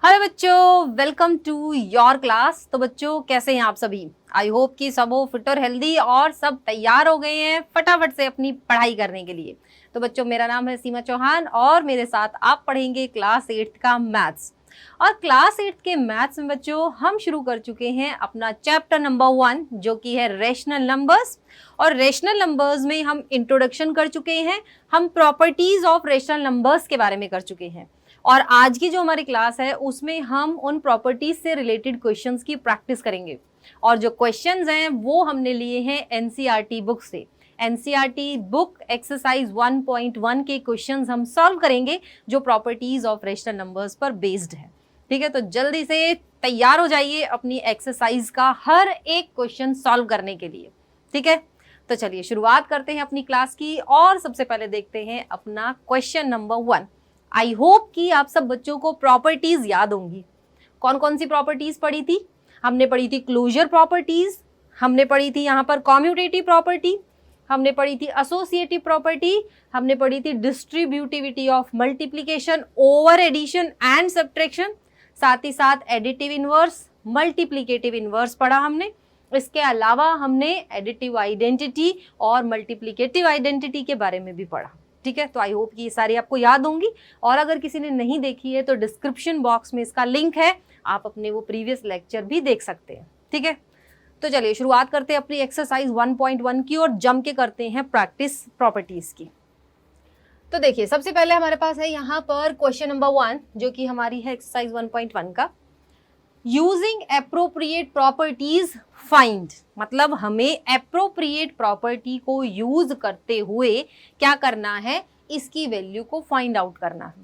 Hello बच्चों, welcome to your class. तो बच्चों कैसे हैं आप सभी? आई होप कि सब हो फिट और हेल्दी और सब तैयार हो गए हैं फटाफट से अपनी पढ़ाई करने के लिए। तो बच्चों मेरा नाम है सीमा चौहान और मेरे साथ आप पढ़ेंगे क्लास 8th का मैथ्स। और क्लास 8th के मैथ्स में बच्चों हम शुरू कर चुके हैं अपना चैप्टर नंबर 1 जो कि है रेशनल नंबर्स। और रेशनल नंबर्स में हम इंट्रोडक्शन कर चुके हैं, हम प्रॉपर्टीज ऑफ रेशनल नंबर्स के बारे में कर चुके हैं। और आज की जो हमारी क्लास है उसमें हम उन प्रॉपर्टीज से रिलेटेड क्वेश्चंस की प्रैक्टिस करेंगे। और जो क्वेश्चंस हैं वो हमने लिए हैं एनसीईआरटी बुक से। एनसीईआरटी बुक एक्सरसाइज 1.1 के क्वेश्चंस हम सॉल्व करेंगे जो प्रॉपर्टीज ऑफ रेशनल नंबर्स पर बेस्ड है। ठीक है, तो जल्दी से तैयार हो जाइए अपनी एक्सरसाइज का हर एक क्वेश्चन सॉल्व करने के लिए। ठीक है, तो चलिए शुरुआत करते हैं अपनी क्लास की और सबसे पहले देखते हैं अपना क्वेश्चन नंबर 1। आई होप कि आप सब बच्चों को प्रॉपर्टीज याद होंगी। कौन कौन सी प्रॉपर्टीज पढ़ी थी? हमने पढ़ी थी क्लोजर प्रॉपर्टीज, हमने पढ़ी थी यहाँ पर कॉम्यूटेटिव प्रॉपर्टी, हमने पढ़ी थी एसोसिएटिव प्रॉपर्टी, हमने पढ़ी थी distributivity of multiplication, over addition and subtraction, साथ ही साथ एडिटिव इनवर्स, मल्टीप्लिकेटिव इनवर्स पढ़ा हमने। इसके अलावा हमने एडिटिव आइडेंटिटी और मल्टीप्लिकेटिव आइडेंटिटी के बारे में भी पढ़ा। ठीक है, तो आई होप कि ये सारी आपको याद होंगी। और अगर किसी ने नहीं देखी है तो डिस्क्रिप्शन बॉक्स में इसका लिंक है, आप अपने वो प्रीवियस लेक्चर भी देख सकते हैं। ठीक है, तो चलिए शुरुआत करते हैं अपनी एक्सरसाइज 1.1 की और जम के करते हैं प्रैक्टिस प्रॉपर्टीज की। तो देखिए सबसे पहले हमारे पास है यहाँ पर क्वेश्चन नंबर 1 जो कि हमारी है एक्सरसाइज 1.1 का। यूजिंग एप्रोप्रिएट प्रॉपर्टीज फाइंड, मतलब हमें एप्रोप्रिएट प्रॉपर्टी को यूज करते हुए क्या करना है, इसकी वैल्यू को फाइंड आउट करना है।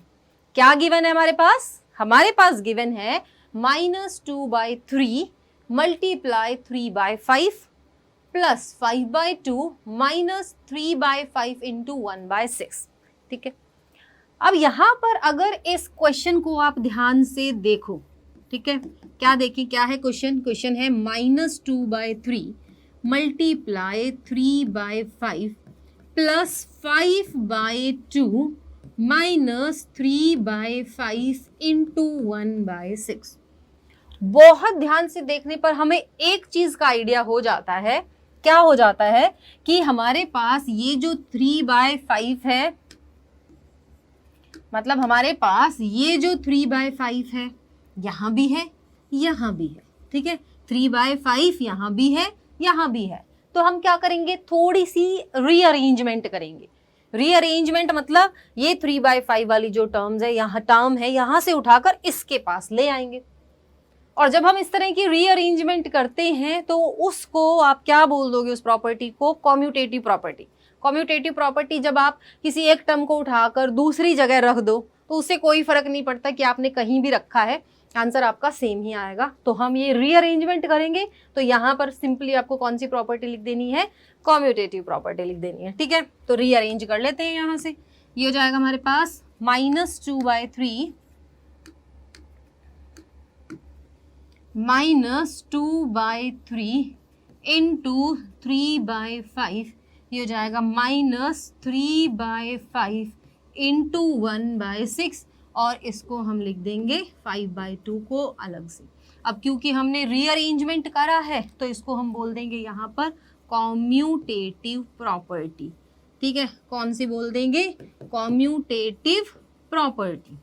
क्या गिवन है हमारे पास? हमारे पास गिवन है -2/3 मल्टीप्लाई 3/5 प्लस 5/2 माइनस 3/5 इंटू 1/6। ठीक है, अब यहां पर अगर इस क्वेश्चन को आप ध्यान से देखो, ठीक है, क्या देखिए क्या है क्वेश्चन? क्वेश्चन है -2/3 मल्टीप्लाई 3/5 प्लस 5/2 माइनस 3/5 इंटू 1/6। बहुत ध्यान से देखने पर हमें एक चीज का आइडिया हो जाता है। क्या हो जाता है कि हमारे पास ये जो 3/5 है, मतलब हमारे पास ये जो 3/5 है यहां भी है, यहां भी है। ठीक है, 3/5 यहां भी है, यहां भी है। तो हम क्या करेंगे, थोड़ी सी रीअरेंजमेंट करेंगे। रीअरेंजमेंट मतलब ये 3/5 वाली जो टर्म्स है, यहाँ टर्म है, यहां से उठाकर इसके पास ले आएंगे। और जब हम इस तरह की रीअरेंजमेंट करते हैं तो उसको आप क्या बोल दोगे? उस प्रॉपर्टी को कॉम्यूटेटिव प्रॉपर्टी। कॉम्यूटेटिव प्रॉपर्टी जब आप किसी एक टर्म को उठाकर दूसरी जगह रख दो तो उससे कोई फर्क नहीं पड़ता कि आपने कहीं भी रखा है, आंसर आपका सेम ही आएगा। तो हम ये रीअरेंजमेंट करेंगे तो यहाँ पर सिंपली आपको कौन सी प्रॉपर्टी लिख देनी है? कॉम्यूटेटिव प्रॉपर्टी लिख देनी है। ठीक है, तो रीअरेंज कर लेते हैं। यहाँ से ये हो जाएगा हमारे पास -2/3 -2/3 इंटू 3/5, ये हो जाएगा -3/5 इंटू 1/6 और इसको हम लिख देंगे 5/2 को अलग से। अब क्योंकि हमने रीअरेंजमेंट करा है तो इसको हम बोल देंगे यहाँ पर कॉम्यूटेटिव प्रॉपर्टी। ठीक है, कौन सी बोल देंगे? Commutative property.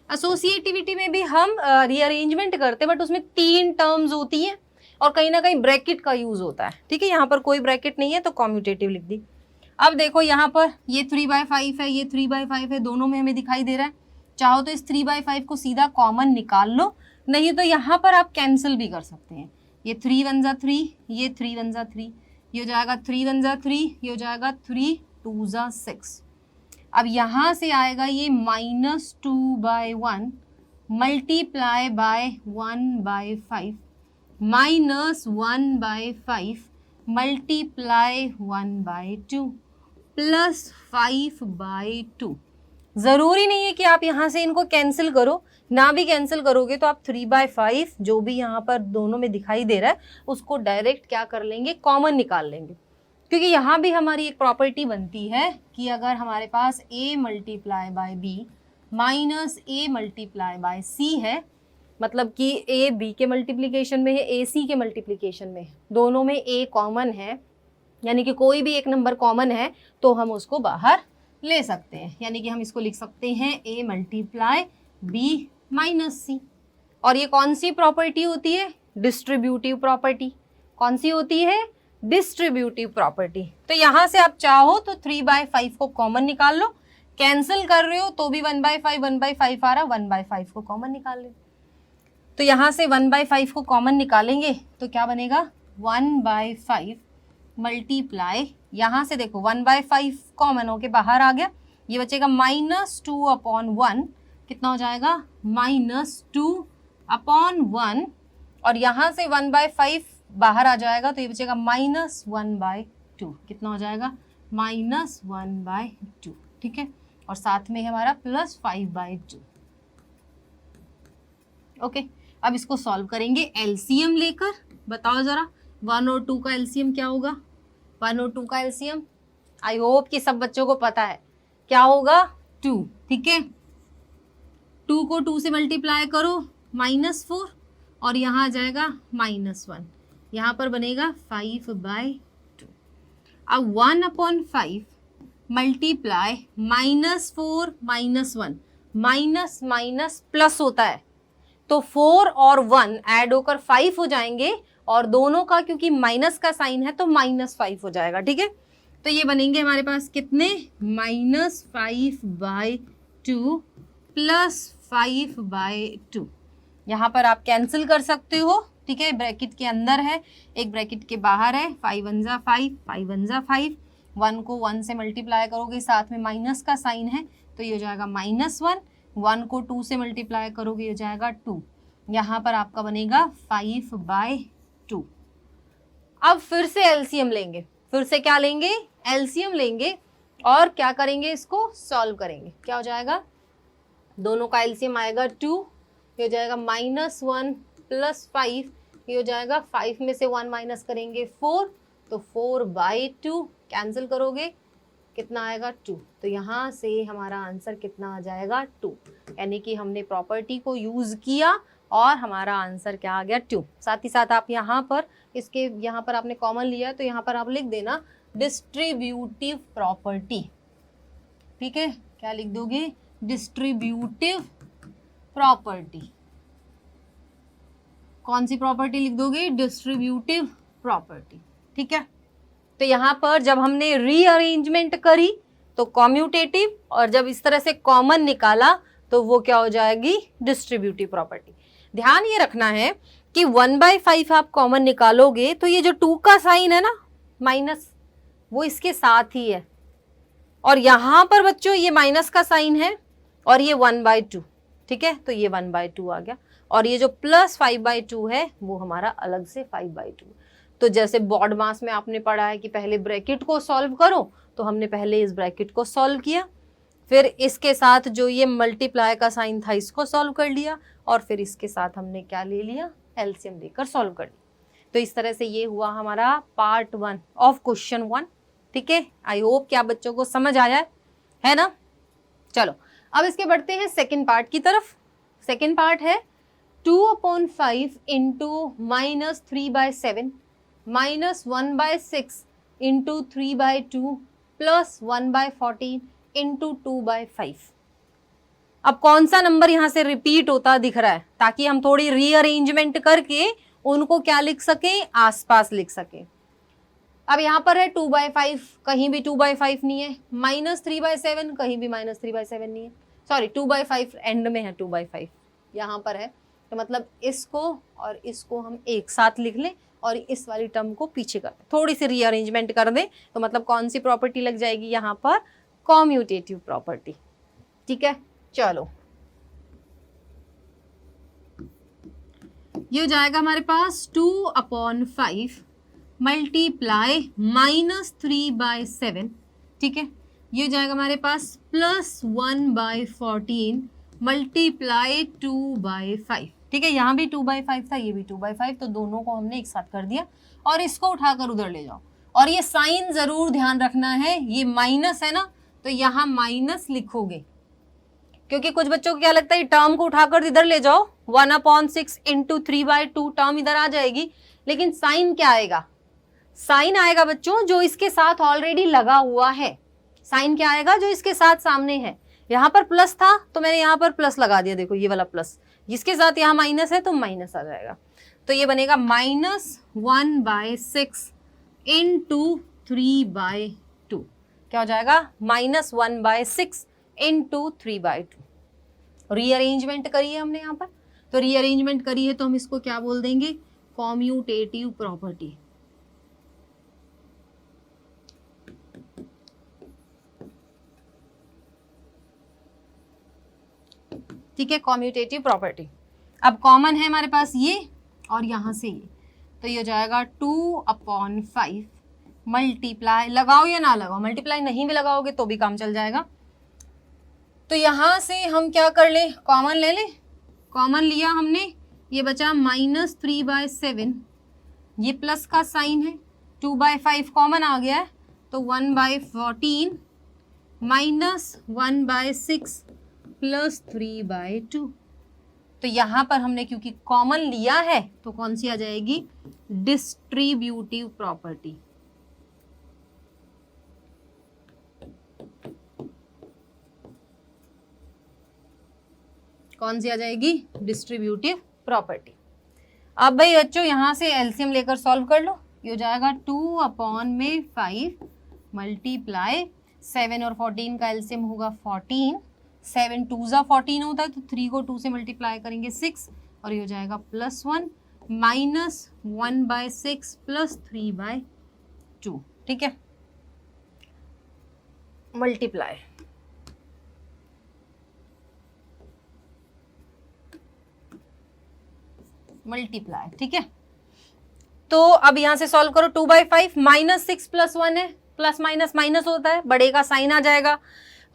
एसोसिएटिविटी में भी हम रीअरेंजमेंट करते हैं बट उसमें 3 टर्म्स होती हैं और कहीं ना कहीं ब्रैकेट का यूज होता है। ठीक है, यहाँ पर कोई ब्रैकेट नहीं है तो कॉम्यूटेटिव लिख दी। अब देखो यहाँ पर ये 3/5 है, ये 3/5 है, दोनों में हमें दिखाई दे रहा है। चाहो तो इस 3/5 को सीधा कॉमन निकाल लो, नहीं तो यहाँ पर आप कैंसिल भी कर सकते हैं। ये 3 1 जा 3, ये 3 1 जा 3, ये हो जाएगा 3 1 जा 3, ये हो जाएगा 3 2 जा 6। अब यहाँ से आएगा ये -2/1 multiply by 1/5 minus 1/5 multiply 1/2 plus 5/2। जरूरी नहीं है कि आप यहाँ से इनको कैंसिल करो, ना भी कैंसिल करोगे तो आप 3/5 जो भी यहाँ पर दोनों में दिखाई दे रहा है उसको डायरेक्ट क्या कर लेंगे, कॉमन निकाल लेंगे। क्योंकि यहाँ भी हमारी एक प्रॉपर्टी बनती है कि अगर हमारे पास a multiply by b minus A multiply by C है, मतलब कि ए बी के मल्टीप्लीकेशन में है, ए सी के मल्टीप्लीकेशन में है, दोनों में ए कॉमन है, यानी कि कोई भी एक नंबर कॉमन है तो हम उसको बाहर ले सकते हैं, यानी कि हम इसको लिख सकते हैं ए मल्टीप्लाई बी माइनस सी। और ये कौन सी प्रॉपर्टी होती है? Distributive property. कौन सी होती है? Distributive property. तो यहाँ से आप चाहो तो 3/5 को कॉमन निकाल लो, कैंसिल कर रहे हो तो भी 1/5 आ रहा, 1/5 को कॉमन निकाल लो। तो यहाँ से 1/5 को कॉमन निकालेंगे तो क्या बनेगा? 1/5 मल्टीप्लाई, यहाँ से देखो 1/5 कॉमन होके बाहर आ गया, ये बचेगा -2/1, कितना हो जाएगा? -2/1, और यहाँ से 1/5 बाहर आ जाएगा तो ये बचेगा -1/2, कितना हो जाएगा? -1/2, ठीक है, और साथ में हमारा +5/2। ओके, अब इसको सॉल्व करेंगे एलसीएम लेकर। बताओ जरा 1 और 2 का एलसीएम क्या होगा? 1 और 2 का एलसीएम आई होप कि सब बच्चों को पता है क्या होगा? 2, ठीक है। 2 को 2 से मल्टीप्लाई करो -4, और यहाँ आ जाएगा -1, यहाँ पर बनेगा 5/2। अब 1/5 मल्टीप्लाई -4 -1, माइनस माइनस प्लस होता है तो 4 और 1 ऐड होकर 5 हो जाएंगे, और दोनों का क्योंकि माइनस का साइन है तो -5 हो जाएगा, ठीक है। तो ये बनेंगे हमारे पास कितने? -5/2 +5/2। यहाँ पर आप कैंसिल कर सकते हो, ठीक है, ब्रैकेट के अंदर है, एक ब्रैकेट के बाहर है, 5 1 जा 5, 5 1 जा 5, 1 को 1 से मल्टीप्लाई करोगे, साथ में माइनस का साइन है तो ये हो जाएगा -1, 1 को 2 से मल्टीप्लाई करोगे ये हो जाएगा 2, यहाँ पर आपका बनेगा 5/2। अब फिर से एलसीएम लेंगे, फिर से क्या लेंगे? एलसीएम लेंगे, और क्या करेंगे? इसको सॉल्व करेंगे। क्या हो जाएगा? दोनों का एलसीएम आएगा 2, ये हो जाएगा -1 + 5, ये हो जाएगा 5 में से 1 माइनस करेंगे 4, तो 4/2, कैंसिल करोगे कितना आएगा? 2। तो यहाँ से हमारा आंसर कितना आ जाएगा? 2, यानी कि हमने प्रॉपर्टी को यूज़ किया और हमारा आंसर क्या आ गया? 2। साथ ही साथ आप यहाँ पर इसके यहाँ पर आपने कॉमन लिया तो यहाँ पर आप लिख देना डिस्ट्रीब्यूटिव प्रॉपर्टी, ठीक है। क्या लिख दोगे? Distributive property. कौन सी प्रॉपर्टी लिख दोगे? डिस्ट्रीब्यूटिव प्रॉपर्टी, ठीक है। तो यहाँ पर जब हमने रीअरेंजमेंट करी तो कॉम्यूटेटिव, और जब इस तरह से कॉमन निकाला तो वो क्या हो जाएगी? Distributive property. ध्यान ये रखना है कि 1/5 आप कॉमन निकालोगे तो ये जो 2 का साइन है ना माइनस, वो इसके साथ ही है, और यहाँ पर बच्चों ये माइनस का साइन है और ये 1/2, ठीक है, तो ये 1/2 आ गया, और ये जो +5/2 है वो हमारा अलग से 5/2। तो जैसे बोर्ड मास में आपने पढ़ा है कि पहले ब्रैकेट को सॉल्व करो, तो हमने पहले इस ब्रैकेट को सॉल्व किया, फिर इसके साथ जो ये मल्टीप्लाई का साइन था इसको सॉल्व कर लिया, और फिर इसके साथ हमने क्या ले लिया? एलसीएम लेकर सॉल्व कर लिया। तो इस तरह से ये हुआ हमारा पार्ट 1 ऑफ क्वेश्चन 1, ठीक है। आई होप कि आप बच्चों को समझ आया है ना। चलो अब इसके बढ़ते हैं सेकेंड पार्ट की तरफ। सेकेंड पार्ट है 2/5 इंटू -3/7 -1/6 इंटू 3/2 प्लस 1/14 इंटू 2/5। अब कौन सा नंबर यहाँ से रिपीट होता दिख रहा है, ताकि हम थोड़ी रीअरेंजमेंट करके उनको क्या लिख सके? आसपास लिख सके। अब यहाँ पर है 2/5, कहीं भी 2/5 नहीं है, -3/7 कहीं भी -3/7 नहीं है, सॉरी 2/5 एंड में है, 2/5 यहाँ पर है, तो मतलब इसको और इसको हम एक साथ लिख लें और इस वाली टर्म को पीछे कर दें, थोड़ी सी रीअरेंजमेंट कर दें, तो मतलब कौन सी प्रॉपर्टी लग जाएगी यहाँ पर? कॉम्यूटेटिव प्रॉपर्टी, ठीक है। चलो ये हो जाएगा हमारे पास 2/5 मल्टीप्लाई -3/7, ठीक है, ये हो जाएगा हमारे पास +1/14 मल्टीप्लाई 2/5, ठीक है। यहाँ भी 2/5 था, ये भी 2/5, तो दोनों को हमने एक साथ कर दिया, और इसको उठाकर उधर ले जाओ, और ये साइन जरूर ध्यान रखना है, ये माइनस है ना, तो यहाँ माइनस लिखोगे, क्योंकि कुछ बच्चों को क्या लगता है टर्म को उठाकर इधर ले जाओ, 1/6 इंटू 3/2 टर्म इधर आ जाएगी, लेकिन साइन क्या आएगा, साइन आएगा बच्चों जो इसके साथ ऑलरेडी लगा हुआ है। साइन क्या आएगा, जो इसके साथ सामने है। यहाँ पर प्लस था तो मैंने यहाँ पर प्लस लगा दिया, देखो ये वाला प्लस, जिसके साथ यहाँ माइनस है तो माइनस आ जाएगा। तो ये बनेगा -1/6 इंटू 3/2। क्या हो जाएगा, -1/6 इंटू 3/2। रीअरेंजमेंट करी है हमने यहाँ पर, तो रीअरेंजमेंट करी है तो हम इसको क्या बोल देंगे, कॉम्यूटेटिव प्रॉपर्टी। ठीक है, कॉम्यूटेटिव प्रॉपर्टी। अब कॉमन है हमारे पास ये और यहां से ये, तो ये हो जाएगा 2/5 मल्टीप्लाई, लगाओ या ना लगाओ, मल्टीप्लाई नहीं भी लगाओगे तो भी काम चल जाएगा। तो यहां से हम क्या कर ले, कॉमन ले ले, कॉमन लिया हमने, ये बचा -3/7, ये प्लस का साइन है, 2/5 कॉमन आ गया है तो 1/14 -1/6 प्लस 3/2। तो यहां पर हमने क्योंकि कॉमन लिया है तो कौन सी आ जाएगी, डिस्ट्रीब्यूटिव प्रॉपर्टी। कौन सी आ जाएगी, डिस्ट्रीब्यूटिव प्रॉपर्टी। अब भाई बच्चों यहां से एलसीएम लेकर सॉल्व कर लो, ये हो जाएगा 2/5 मल्टीप्लाई 7 और 14 का एलसीएम होगा 14, 7 2 जा 14 होता है तो 3 को 2 से मल्टीप्लाई करेंगे 6, और ये हो जाएगा +1 -1/6 प्लस 3/2। ठीक है, मल्टीप्लाई, मल्टीप्लाई। ठीक है, तो अब यहां से सॉल्व करो, 2/5 -6 + 1 है, प्लस माइनस माइनस होता है, बड़े का साइन आ जाएगा,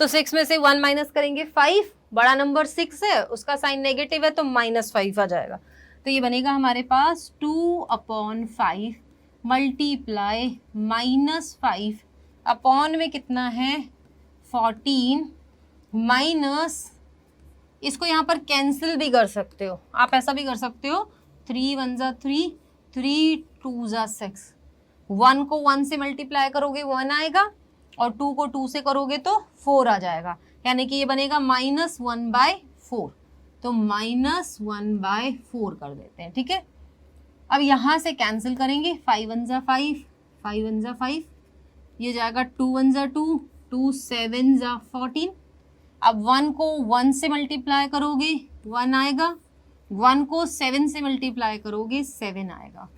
तो 6 में से 1 माइनस करेंगे 5, बड़ा नंबर 6 है, उसका साइन नेगेटिव है तो -5 आ जाएगा। तो ये बनेगा हमारे पास 2/5 मल्टीप्लाई -5 अपॉन में कितना है 14 माइनस, इसको यहाँ पर कैंसिल भी कर सकते हो, आप ऐसा भी कर सकते हो, 3 1 जा 3, 3 2 जा 6, 1 को 1 से मल्टीप्लाई करोगे 1 आएगा और 2 को 2 से करोगे तो 4 आ जाएगा, यानी कि ये बनेगा -1/4, तो -1/4 कर देते हैं। ठीक है, अब यहाँ से कैंसिल करेंगे, 5 1 जा 5, 5 1 जा 5, ये जाएगा 2 1 जा 2, 2 7 जा 14, अब 1 को 1 से मल्टीप्लाई करोगे 1 आएगा, 1 को 7 से मल्टीप्लाई करोगे 7 आएगा,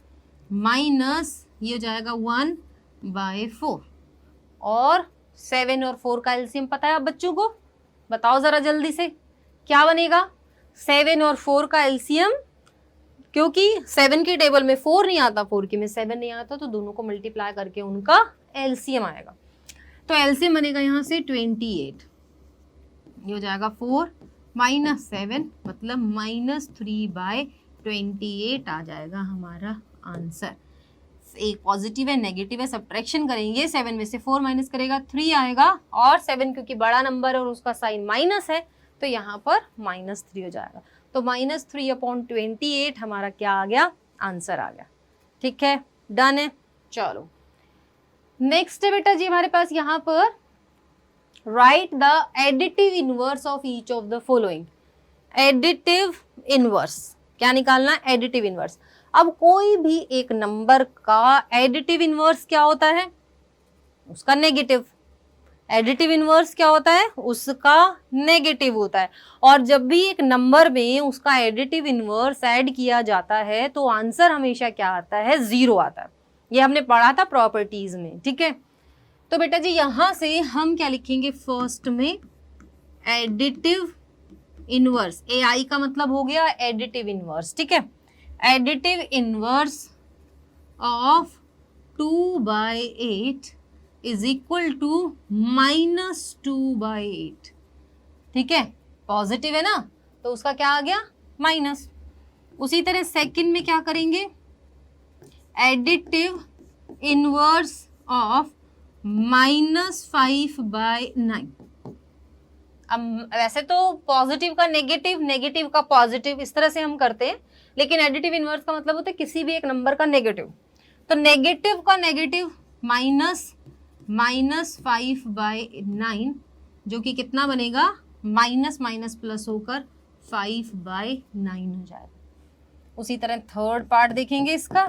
माइनस ये हो जाएगा 1/4, और 7 और 4 का एलसीएम पता है आप बच्चों को, बताओ जरा जल्दी से क्या बनेगा, 7 और 4 का एलसीएम, क्योंकि 7 की टेबल में 4 नहीं आता, 4 की में 7 नहीं आता, तो दोनों को मल्टीप्लाई करके उनका एलसीएम आएगा। तो एलसीएम बनेगा यहाँ से 28, ये हो जाएगा 4 - 7 मतलब -3/28 आ जाएगा हमारा आंसर। एक पॉजिटिव है नेगेटिव है, सब्ट्रैक्शन करेंगे, 7 में से 4 माइनस करेगा 3 आएगा, और 7 क्योंकि बड़ा नंबर है और उसका साइन माइनस है तो यहाँ पर -3 हो जाएगा, तो -3/28 हमारा क्या आ गया, आंसर आ गया। ठीक है, डन है। चलो नेक्स्ट है बेटा जी हमारे पास यहाँ पर, right the additive inverse of each of the following. Additive inverse क्या निकालना, एडिटिव इनवर्स। अब कोई भी एक नंबर का एडिटिव इनवर्स क्या होता है, उसका नेगेटिव। एडिटिव इनवर्स क्या होता है, उसका नेगेटिव होता है, और जब भी एक नंबर में उसका एडिटिव इनवर्स ऐड किया जाता है तो आंसर हमेशा क्या आता है, 0 आता है। ये हमने पढ़ा था प्रॉपर्टीज में। ठीक है, तो बेटा जी यहां से हम क्या लिखेंगे, फर्स्ट में एडिटिव इनवर्स, AI का मतलब हो गया एडिटिव इनवर्स। ठीक है, additive inverse of 2/8 is equal to -2/8। ठीक है, पॉजिटिव है ना तो उसका क्या आ गया, माइनस। उसी तरह सेकंड में क्या करेंगे, एडिटिव इनवर्स ऑफ -5/9। अब वैसे तो पॉजिटिव का नेगेटिव, नेगेटिव का पॉजिटिव, इस तरह से हम करते हैं, लेकिन एडिटिव इनवर्स का मतलब होता है किसी भी एक नंबर का नेगेटिव। तो नेगेटिव का नेगेटिव -5/9, जो कि कितना बनेगा, माइनस माइनस प्लस होकर 5/9 हो जाएगा। उसी तरह थर्ड पार्ट देखेंगे इसका।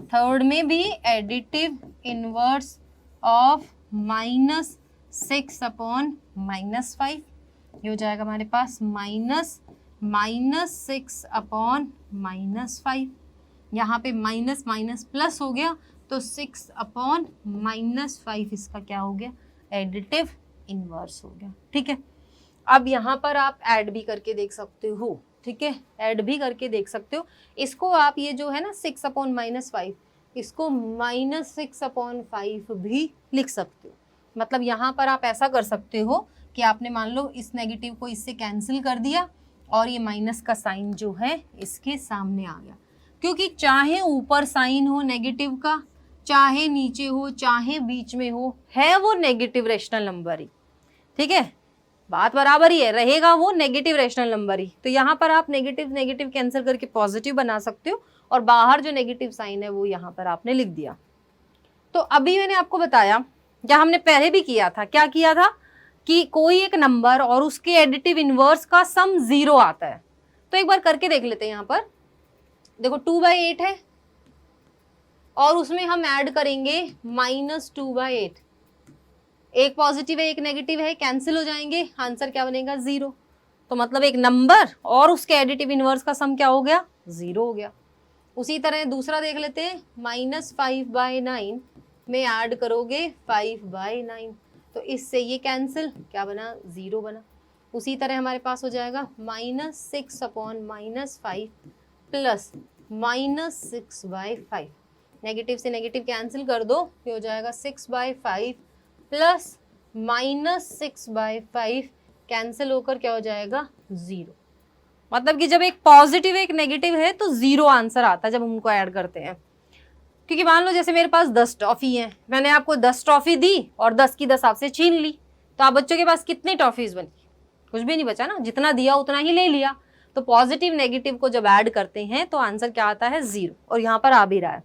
थर्ड में भी एडिटिव इनवर्स ऑफ -6/-5, ये हो जाएगा हमारे पास -6/-5। यहाँ पे माइनस माइनस प्लस हो गया तो 6/-5 इसका क्या हो गया, एडिटिव इनवर्स हो गया। ठीक है, अब यहाँ पर आप ऐड भी करके देख सकते हो। ठीक है, ऐड भी करके देख सकते हो। इसको आप ये जो है ना 6/-5, इसको -6/5 भी लिख सकते हो। मतलब यहाँ पर आप ऐसा कर सकते हो कि आपने मान लो इस नेगेटिव को इससे कैंसिल कर दिया और ये माइनस का साइन जो है इसके सामने आ गया, क्योंकि चाहे ऊपर साइन हो नेगेटिव का, चाहे नीचे हो, चाहे बीच में हो, है वो नेगेटिव रेशनल नंबर ही। ठीक है, बात बराबर ही है, रहेगा वो नेगेटिव रेशनल नंबर ही। तो यहाँ पर आप नेगेटिव नेगेटिव कैंसिल करके पॉजिटिव बना सकते हो और बाहर जो नेगेटिव साइन है वो यहाँ पर आपने लिख दिया। तो अभी मैंने आपको बताया, या हमने पहले भी किया था, क्या किया था कि कोई एक नंबर और उसके एडिटिव इनवर्स का सम 0 आता है। तो एक बार करके देख लेते हैं। यहाँ पर देखो 2/8 है और उसमें हम ऐड करेंगे -2/8। एक पॉजिटिव है एक नेगेटिव है, कैंसिल हो जाएंगे, आंसर क्या बनेगा, 0। तो मतलब एक नंबर और उसके एडिटिव इनवर्स का सम क्या हो गया, 0 हो गया। उसी तरह दूसरा देख लेते हैं, -5/9 में ऐड करोगे 5/9, तो इससे ये कैंसिल, क्या बना, 0 बना। उसी तरह हमारे पास हो जाएगा -6/-5 प्लस -6/5। नेगेटिव से नेगेटिव कैंसिल कर दो, ये हो जाएगा 6/5 प्लस -6/5, कैंसिल होकर क्या हो जाएगा, 0। मतलब कि जब एक पॉजिटिव एक नेगेटिव है तो 0 आंसर आता है जब हम उनको ऐड करते हैं। क्योंकि मान लो जैसे मेरे पास 10 टॉफी है, मैंने आपको 10 टॉफी दी और 10 की 10 आपसे छीन ली, तो आप बच्चों के पास कितनी टॉफीज बनी, कुछ भी नहीं बचा ना, जितना दिया उतना ही ले लिया। तो पॉजिटिव नेगेटिव को जब ऐड करते हैं तो आंसर क्या आता है, 0, और यहाँ पर आ भी रहा है।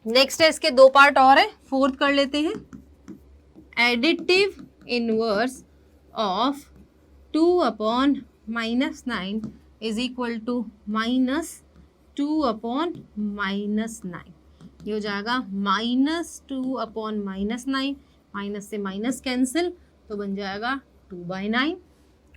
नेक्स्ट है, इसके 2 पार्ट और है, फोर्थ कर लेते हैं। Additive inverse of 2/-9 is equal to -2/-9। ये हो जाएगा -2/-9, माइनस से माइनस कैंसिल, तो बन जाएगा 2/9।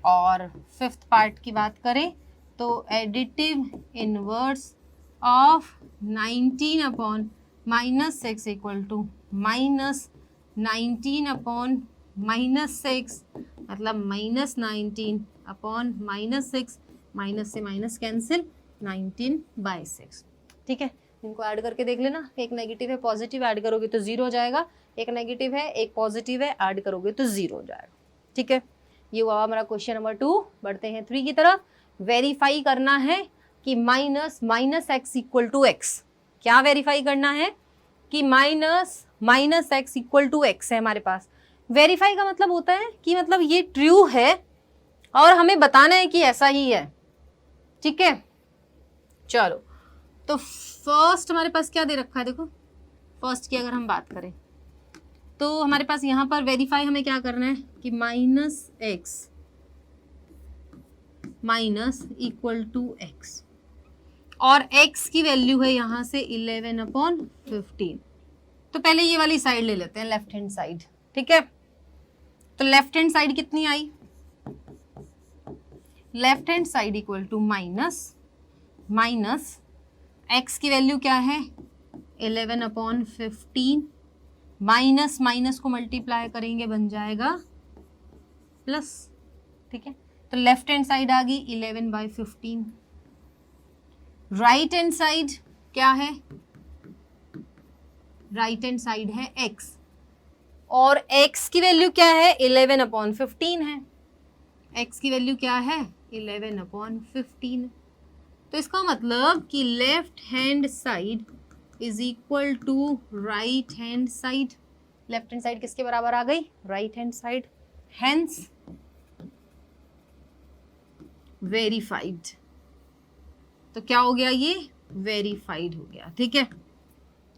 और फिफ्थ पार्ट की बात करें तो additive inverse of 19/-6 equal to -19/-6, मतलब -19/-6, माइनस से माइनस कैंसिल, 19/6। ठीक है, इनको ऐड करके देख लेना। एक नेगेटिव है पॉजिटिव, ऐड करोगे तो 0 हो जाएगा। एक नेगेटिव है एक पॉजिटिव है, ऐड करोगे तो 0 हो जाएगा। ठीक है, ये हुआ हमारा क्वेश्चन नंबर 2। बढ़ते हैं 3 की तरफ। वेरीफाई करना है कि -x इक्वल टू x। क्या वेरीफाई करना है कि -x इक्वल टू x है हमारे पास। वेरीफाई का मतलब होता है कि मतलब ये ट्रू है और हमें बताना है कि ऐसा ही है। ठीक है, चलो तो फर्स्ट हमारे पास क्या दे रखा है, देखो फर्स्ट की अगर हम बात करें तो हमारे पास यहाँ पर वेरीफाई हमें क्या करना है कि -x इक्वल टू x, और x की वैल्यू है यहाँ से 11/15। तो पहले ये वाली साइड ले लेते हैं, लेफ्ट हैंड साइड। ठीक है, तो लेफ्ट हैंड साइड कितनी आई, left hand side equal to minus x की वैल्यू क्या है 11/15, माइनस माइनस को मल्टीप्लाई करेंगे बन जाएगा प्लस। ठीक है, तो लेफ्ट हैंड साइड आ गई 11/15। राइट हैंड साइड क्या है, राइट हैंड साइड है x, और x की वैल्यू क्या है 11/15 है। x की वैल्यू क्या है 11/15। तो इसका मतलब कि left hand side is equal to right hand side. Left hand side किसके बराबर आ गई, right hand side. Hence verified. तो क्या हो गया, ये वेरीफाइड हो गया। ठीक है,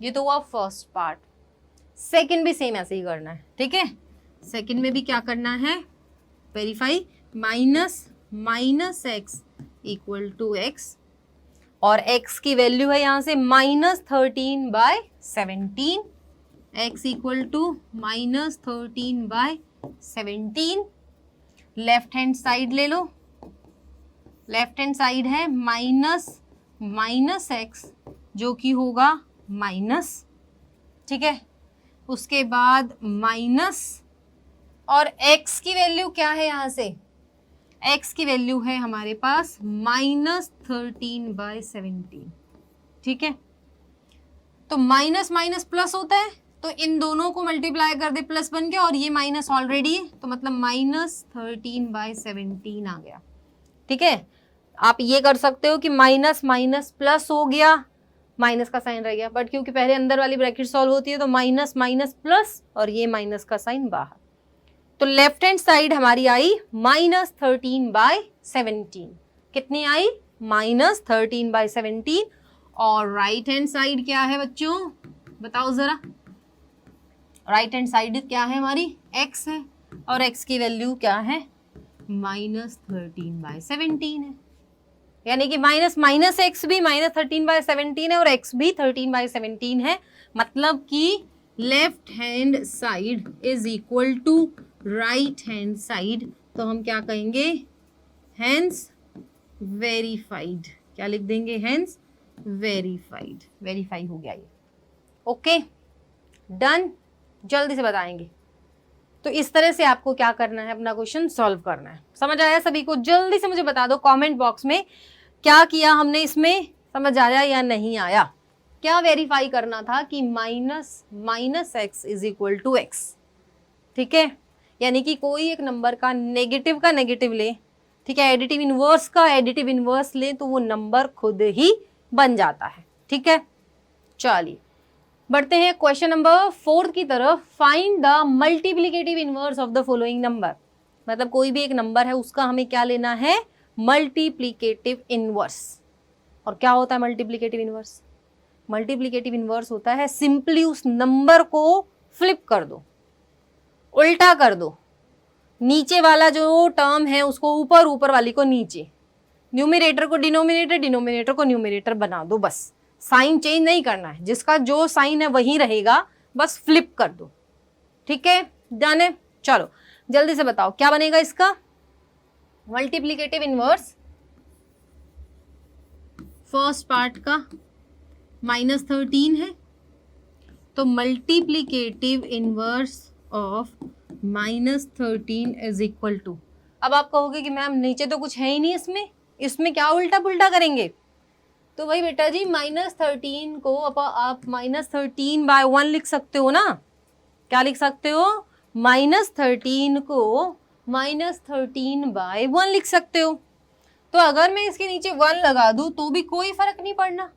ये तो हुआ फर्स्ट पार्ट। सेकंड भी सेम ऐसे ही करना है। ठीक है, सेकंड में भी क्या करना है, verify minus x equal to x, और x की वैल्यू है यहां से -13/17, x equal to -13/17। Left hand side ले लो, लेफ्ट हैंड साइड है माइनस एक्स जो कि होगा माइनस। ठीक है, उसके बाद माइनस, और x की वैल्यू क्या है यहां से, x की वैल्यू है हमारे पास -13/17। ठीक है, तो माइनस माइनस प्लस होता है, तो इन दोनों को मल्टीप्लाई कर दे प्लस बन के, और ये माइनस ऑलरेडी है, तो मतलब -13/17 आ गया। ठीक है, आप ये कर सकते हो कि माइनस माइनस प्लस हो गया, माइनस का साइन रह गया, बट क्योंकि पहले अंदर वाली ब्रैकेट सॉल्व होती है तो माइनस माइनस प्लस, और ये माइनस का साइन बाहर। तो लेफ्ट हैंड साइड हमारी आई -13/17। कितनी आई, -13/17। और राइट हैंड साइड क्या है बच्चों, बताओ जरा। राइट हैंड साइड क्या है हमारी, x है, और x की वैल्यू क्या है, -13/17 है। यानी कि माइनस माइनस एक्स भी -13/17 है, और x भी 13/17 है। मतलब कि left hand side is equal to right hand side. तो हम क्या कहेंगे, हेंस वेरीफाइड। क्या लिख देंगे, हेंस वेरीफाइड। वेरीफाई हो गया ये। Okay, done. जल्दी से बताएंगे। तो इस तरह से आपको क्या करना है, अपना क्वेश्चन सॉल्व करना है। समझ आया सभी को? जल्दी से मुझे बता दो कमेंट बॉक्स में, क्या किया हमने इसमें, समझ आया या नहीं आया। क्या वेरीफाई करना था कि minus x is equal to x. ठीक है, यानी कि कोई एक नंबर का नेगेटिव ले, ठीक है, एडिटिव इनवर्स का एडिटिव इनवर्स ले, तो वो नंबर खुद ही बन जाता है। ठीक है, चलिए बढ़ते हैं क्वेश्चन नंबर 4 की तरफ। Find the multiplicative inverse of the following number. मतलब कोई भी एक नंबर है, उसका हमें क्या लेना है, मल्टीप्लिकेटिव इनवर्स। और क्या होता है मल्टीप्लिकेटिव इनवर्स? मल्टीप्लिकेटिव इनवर्स होता है सिंपली उस नंबर को फ्लिप कर दो, उल्टा कर दो, नीचे वाला जो टर्म है उसको ऊपर, ऊपर वाली को नीचे, न्यूमरेटर को डिनोमिनेटर, डिनोमिनेटर को न्यूमरेटर बना दो। बस साइन चेंज नहीं करना है, जिसका जो साइन है वही रहेगा, बस फ्लिप कर दो। ठीक है, डन है। चलो जल्दी से बताओ क्या बनेगा इसका मल्टीप्लिकेटिव इनवर्स। फर्स्ट पार्ट का -13 है, तो multiplicative inverse of -13 is equal to. अब आप कहोगे कि मैम नीचे तो कुछ है ही नहीं इसमें क्या उल्टा पुल्टा करेंगे। तो भाई बेटा जी -13 को आप -13/1 लिख सकते हो ना। क्या लिख सकते हो, -13 को -13/1 लिख सकते हो। तो अगर मैं इसके नीचे 1 लगा दूं तो भी कोई फर्क नहीं पड़ना,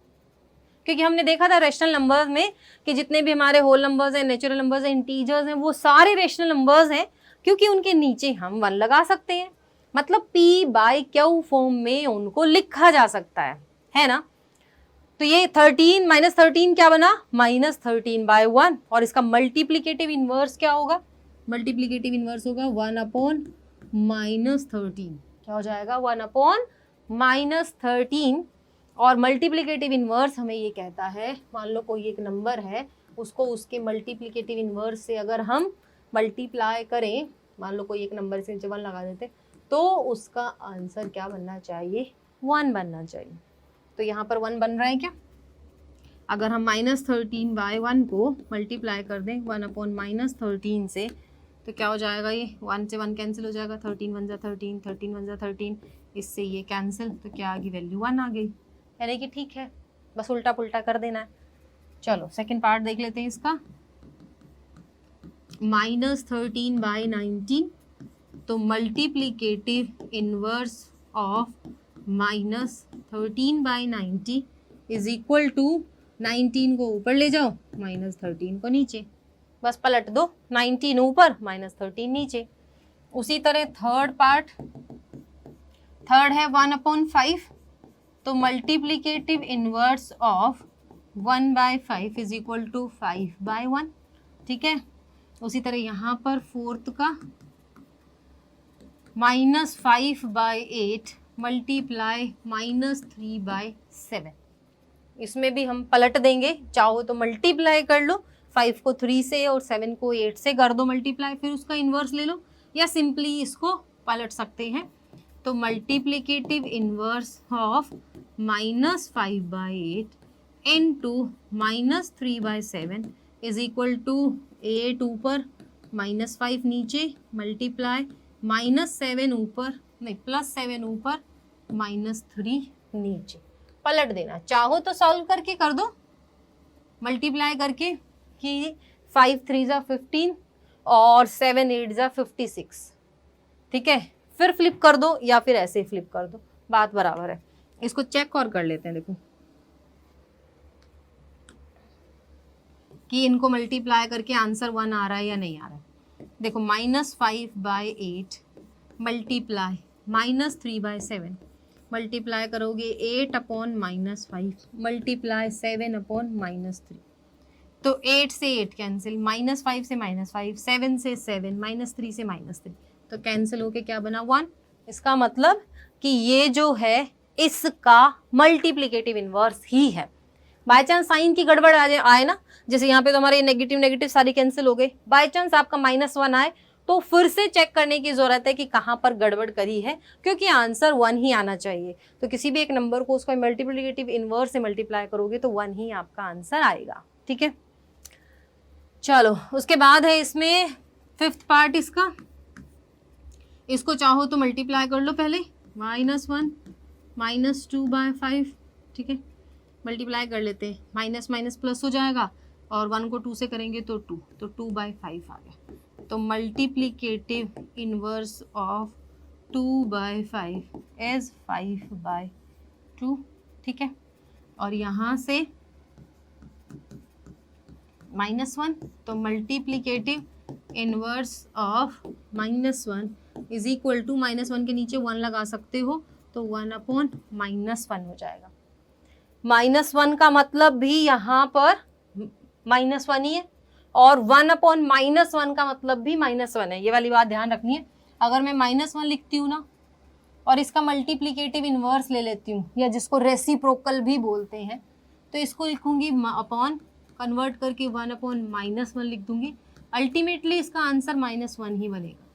क्योंकि हमने देखा था रेशनल नंबर्स में कि जितने भी हमारे होल नंबर्स हैं, नेचुरल नंबर्स हैं, इंटीजर्स हैं, वो सारे रेशनल नंबर्स हैं, क्योंकि उनके नीचे हम 1 लगा सकते हैं। मतलब P/Q फॉर्म में उनको लिखा जा सकता है ना। तो ये 13 -13 क्या बना, -13/1, और इसका मल्टीप्लिकेटिव इनवर्स क्या होगा, मल्टीप्लिकेटिव इनवर्स होगा 1/-13। क्या हो जाएगा, 1/-13। और मल्टीप्लिकेटिव इनवर्स हमें ये कहता है, मान लो कोई एक नंबर है, उसको उसके मल्टीप्लिकेटिव इनवर्स से अगर हम मल्टीप्लाई करें, मान लो कोई एक नंबर से 1 लगा देते, तो उसका आंसर क्या बनना चाहिए, 1 बनना चाहिए। तो यहाँ पर 1 बन रहा है क्या। अगर हम -13/1 को मल्टीप्लाई कर दें 1/-13 से, तो क्या हो जाएगा, ये 1 से 1 कैंसिल हो जाएगा, 13 1 × 13, 13 1 × 13, इससे ये कैंसिल, तो क्या आ गई, वैल्यू 1 आ गई। यानी कि ठीक है, बस उल्टा पुल्टा कर देना है। चलो सेकंड पार्ट देख लेते हैं इसका। -13/19, तो multiplicative inverse of -13/90 is equal to 19 को ऊपर ले जाओ, -13 को नीचे, बस पलट दो, 19 ऊपर, -13 नीचे। उसी तरह थर्ड थर्ड है 1/5, तो multiplicative inverse of 1/5 is equal to 5/1, ठीक है। उसी तरह यहाँ पर फोर्थ का -5/8 मल्टीप्लाई -3/7, इसमें भी हम पलट देंगे, चाहो तो मल्टीप्लाई कर लो, 5 को 3 से और 7 को 8 से कर दो मल्टीप्लाई, फिर उसका इन्वर्स ले लो, या सिंपली इसको पलट सकते हैं। तो multiplicative inverse of -5/8 into -3/7 is equal to 8 ऊपर -5 नीचे मल्टीप्लाई -7 ऊपर, नहीं +7 ऊपर -3 नीचे, पलट देना। चाहो तो सॉल्व करके कर दो, मल्टीप्लाई करके कि 5 3 जा 15 और 7 8 जा 56, ठीक है। फिर फ्लिप कर दो या फिर ऐसे ही फ्लिप कर दो, बात बराबर है। इसको चेक और कर लेते हैं, देखो कि इनको मल्टीप्लाई करके आंसर 1 आ रहा है या नहीं आ रहा है। देखो -5/8 मल्टीप्लाई -3/7 मल्टीप्लाई करोगे 8/-5 मल्टीप्लाई 7/-3, तो 8 से 8 कैंसिल, -5 से -5, 7 से 7, -3 से -3, तो कैंसिल होके क्या बना 1। इसका मतलब कि ये जो है इसका मल्टीप्लिकेटिव इनवर्स ही है। बाय चांस साइन की गड़बड़ आए ना, जैसे यहाँ पे तो हमारे नेगेटिव नेगेटिव सारी कैंसिल हो गए, बाय चांस आपका -1 आए तो फिर से चेक करने की जरूरत है कि कहाँ पर गड़बड़ करी है, क्योंकि आंसर 1 ही आना चाहिए। तो किसी भी एक नंबर को उसका मल्टीप्लिकेटिव इनवर्स से मल्टीप्लाई करोगे तो 1 ही आपका आंसर आएगा, ठीक है। चलो उसके बाद है इसमें 5th पार्ट इसका, इसको चाहो तो मल्टीप्लाई कर लो पहले, -1 -2/5, ठीक है। मल्टीप्लाई कर लेते हैं, माइनस माइनस प्लस हो जाएगा और 1 को 2 से करेंगे तो 2, तो 2/5 आ गया। तो मल्टीप्लिकेटिव इनवर्स ऑफ 2/5 इज 5/2, ठीक है। और यहाँ से -1, तो multiplicative inverse of -1 is equal to, -1 के नीचे 1 लगा सकते हो, तो 1/-1 हो जाएगा। -1 का मतलब भी यहाँ पर -1 ही है, और 1/-1 का मतलब भी -1 है। ये वाली बात ध्यान रखनी है। अगर मैं -1 लिखती हूँ ना और इसका मल्टीप्लिकेटिव इनवर्स ले लेती हूँ, या जिसको रेसिप्रोकल भी बोलते हैं, तो इसको लिखूंगी अपॉन, कन्वर्ट करके 1/-1 लिख दूंगी, अल्टीमेटली इसका आंसर -1 ही बनेगा।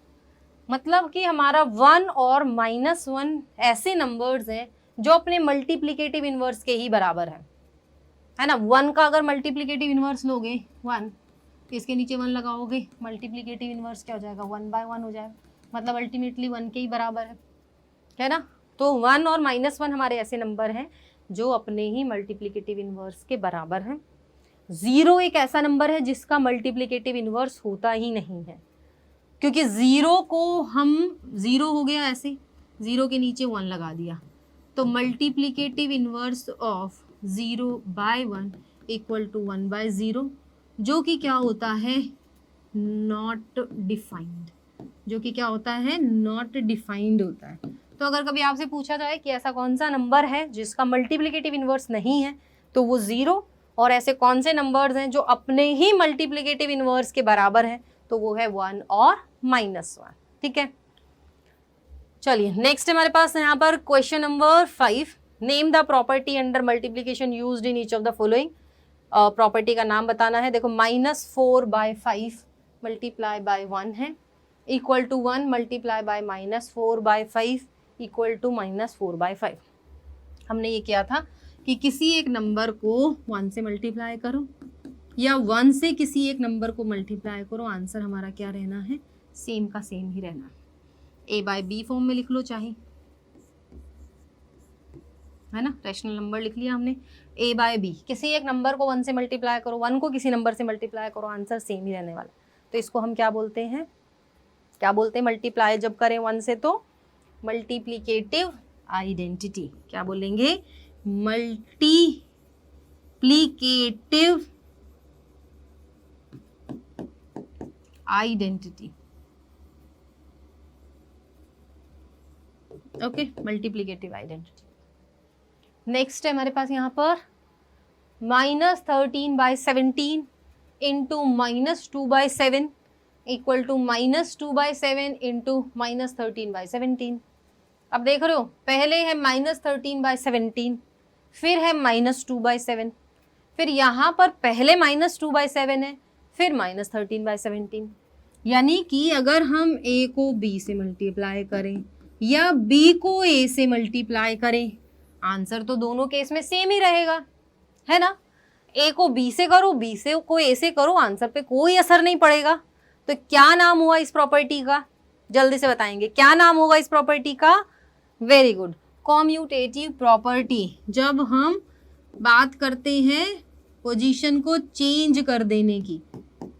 मतलब कि हमारा 1 और -1 ऐसे नंबर्स हैं जो अपने मल्टीप्लिकेटिव इनवर्स के ही बराबर है ना। 1 का अगर मल्टीप्लिकेटिव इनवर्स लोगे 1, इसके नीचे 1 लगाओगे, मल्टीप्लिकेटिव इनवर्स क्या हो जाएगा 1/1 हो जाएगा, मतलब अल्टीमेटली 1 के ही बराबर है ना। तो 1 और -1 हमारे ऐसे नंबर हैं जो अपने ही मल्टीप्लिकेटिव इनवर्स के बराबर हैं। 0 एक ऐसा नंबर है जिसका मल्टीप्लिकेटिव इनवर्स होता ही नहीं है, क्योंकि 0 को हम 0 हो गया ऐसे, 0 के नीचे 1 लगा दिया, तो multiplicative inverse of 0/1 equal to 1/0, जो कि क्या होता है नॉट डिफाइंड, जो कि क्या होता है नॉट डिफाइंड होता है। तो अगर कभी आपसे पूछा जाए कि ऐसा कौन सा नंबर है जिसका मल्टीप्लिकेटिव इनवर्स नहीं है, तो वो 0, और ऐसे कौन से नंबर्स हैं जो अपने ही मल्टीप्लिकेटिव इनवर्स के बराबर हैं, तो वो है 1 और -1, ठीक है। चलिए नेक्स्ट हमारे पास यहाँ पर question number 5, name the property under multiplication used in each of the following. Property का नाम बताना है। देखो -4/5 मल्टीप्लाई बाय 1 है, equal to 1 multiply by -4/5 equal to -4/5। हमने ये किया था कि किसी एक नंबर को 1 से मल्टीप्लाई करो या 1 से किसी एक नंबर को मल्टीप्लाई करो, आंसर हमारा क्या रहना है, सेम का सेम ही रहना है। A/B फॉर्म में लिख लो चाहे, है ना, रैशनल नंबर लिख लिया हमने। A/B, किसी एक नंबर को 1 से मल्टीप्लाई करो, 1 को किसी नंबर से मल्टीप्लाई करो, आंसर सेम ही रहने वाला। तो इसको हम क्या बोलते हैं, क्या बोलते हैं मल्टीप्लाई जब करें 1 से, तो मल्टीप्लिकेटिव आइडेंटिटी। क्या बोलेंगे, multiplicative identity. Okay, multiplicative identity. Next है हमारे पास यहाँ पर -13/17 इंटू -2/7 इक्वल टू -2/7 इंटू -13/17। अब देख रहे हो, पहले है -13/17, फिर है -2/7, फिर यहाँ पर पहले -2/7 है, फिर -13/17। यानी कि अगर हम a को b से मल्टीप्लाई करें या b को a से मल्टीप्लाई करें, आंसर तो दोनों केस में सेम ही रहेगा, है ना। a को b से करो, b से को a से करो, आंसर पे कोई असर नहीं पड़ेगा। तो क्या नाम हुआ इस प्रॉपर्टी का, जल्दी से बताएंगे, क्या नाम होगा इस प्रॉपर्टी का? Very good, commutative property. जब हम बात करते हैं पोजीशन को चेंज कर देने की,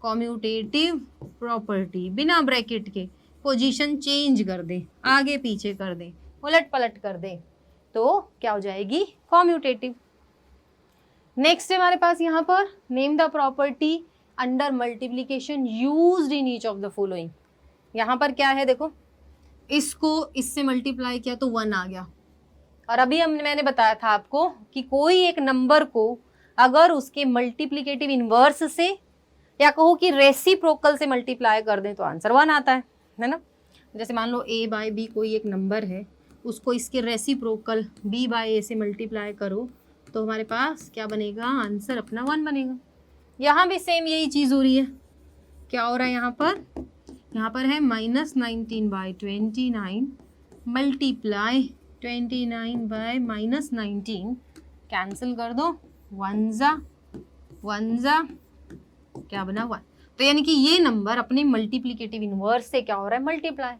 कॉम्यूटेटिव प्रॉपर्टी, बिना ब्रैकेट के पोजीशन चेंज कर दे, आगे पीछे कर दे, उलट पलट कर दे, तो क्या हो जाएगी? कॉम्यूटेटिव। नेक्स्ट है हमारे पास यहाँ पर name the property under multiplication used in each of the following. यहाँ पर क्या है, देखो, इसको इससे मल्टीप्लाई किया तो 1 आ गया। और अभी मैंने बताया था आपको कि कोई एक नंबर को अगर उसके मल्टीप्लीकेटिव इनवर्स से या कहो कि रेसिप्रोकल से मल्टीप्लाई कर दें तो आंसर 1 आता है ना। जैसे मान लो a/b कोई एक नंबर है, उसको इसके रेसिप्रोकल b/a से मल्टीप्लाई करो तो हमारे पास क्या बनेगा? आंसर अपना 1 बनेगा। यहाँ भी सेम यही चीज़ हो रही है। क्या हो रहा है यहाँ पर? यहाँ पर है -19/29 मल्टीप्लाई 29 - 19, कैंसिल कर दो, 1 जा क्या बना? 1। तो यानी कि ये नंबर अपने मल्टीप्लीकेटिव इनवर्स से क्या हो रहा है? मल्टीप्लाई।